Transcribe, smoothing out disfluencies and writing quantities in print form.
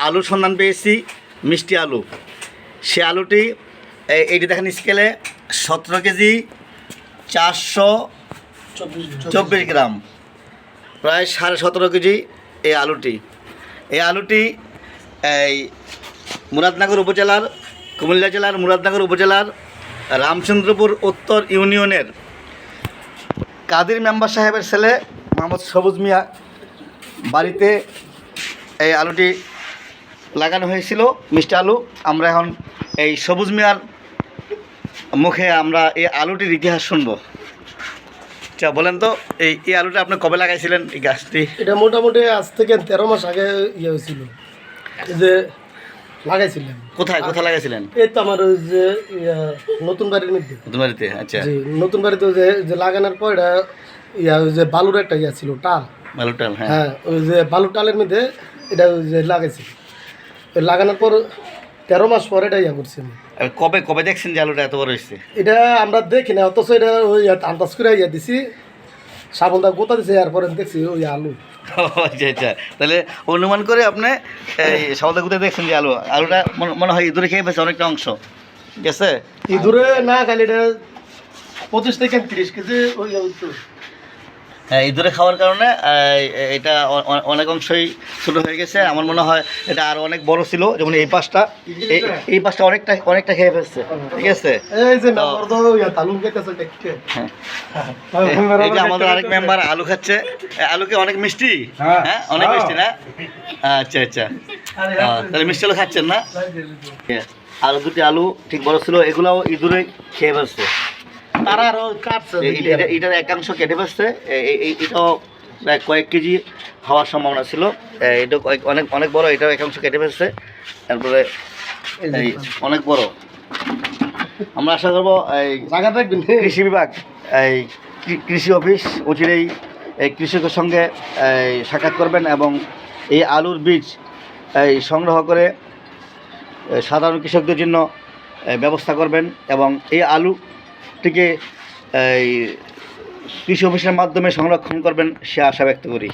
আলুর সন্ধান পেয়েছি, মিষ্টি আলু। সে আলুটি এইটি দেখেন স্কেলে 17 কেজি 424 গ্রাম, প্রায় 17.5 কেজি এই আলুটি। এই আলুটি এই মুরাদনগর উপজেলার, কুমিল্লা জেলার মুরাদনগর উপজেলার রামচন্দ্রপুর উত্তর ইউনিয়নের কাদির মেম্বার সাহেবের ছেলে মোহাম্মদ সবুজ মিয়া বাড়িতে এই আলুটি লাগানো হয়েছিল, মিষ্টি আলু। আমরা এখন এই সবুজ মিয়ার মুখে আমরা এই আলুটির ইতিহাস শুনবো। আচ্ছা বলেন তো, এই আলুটা আপনি কবে লাগাইছিলেন এই গাছটি? এটা মোটামুটি আজ থেকে 13 মাস আগে হয়েছিল, যে লাগাইছিলেন। কোথায় লাগাইছিলেন? এই তো আমার ওই যে নতুন বাড়ির মধ্যে। নতুন বাড়িতে? আচ্ছা, নতুন বাড়িতে যে লাগানোর পর এটা ওই যে বালুর একটা ছিল টাল, বালুর টাল। হ্যাঁ, ওই যে বালুর টালের মধ্যে এটা যে লাগাইছি। লাগানোর পর 13 মাস পরে এটা করছি আমি। কবে দেখছেন যে আলুটা এত বড় হয়েছে? এটা আমরা দেখি না, অথচ এটা ওই আন্দাজ করে দিছি, সাবলদা গোতা দিছে, এরপরে দেখছি ওই আলু। আচ্ছা আচ্ছা, তাহলে অনুমান করে আপনি এই সাবলদা গোতা দেখছেন যে আলুটা মনে হয় ইঁদুরে খেয়ে ফেলছে অনেকটা অংশ, ঠিক আছে? ইঁদুরে না খালি এটা 25 থেকে 30 কেজি ওই হ্যাঁ, ইঁদুরে খাওয়ার কারণে এটা অনেক অংশই ছোটো হয়ে গেছে। আমার মনে হয় এটা আরও অনেক বড় ছিল, যেমন এই পাশটা অনেকটা খেয়ে ফেলছে, ঠিক আছে? এই যে আমাদের আরেক মেম্বার আলু খাচ্ছে। আলুকে অনেক মিষ্টি, হ্যাঁ অনেক মিষ্টি না? আচ্ছা আচ্ছা, তাহলে মিষ্টি আলু খাচ্ছেন না? আলু দুটি আলু ঠিক বড় ছিল, এগুলাও ইঁদুরে খেয়ে ফেলছে। তারা আরো কাটছে, এটার একাংশ কেটে ফেলছে। এটাও প্রায় কয়েক কেজি হওয়ার সম্ভাবনা ছিল। এটা অনেক বড়, এটাও একাংশ কেটে ফেলছে। তারপরে এই অনেক বড়। আমরা আশা করবো এই কৃষি বিভাগ, এই কৃষি অফিস অচিরেই এই কৃষকের সঙ্গে সাক্ষাৎ করবেন এবং এই আলুর বীজ সংগ্রহ করে সাধারণ কৃষকদের জন্য ব্যবস্থা করবেন এবং এই আলুটিকে কৃষি অফিসের মাধ্যমে সংরক্ষণ করবেন, সে আশা ব্যক্ত করি।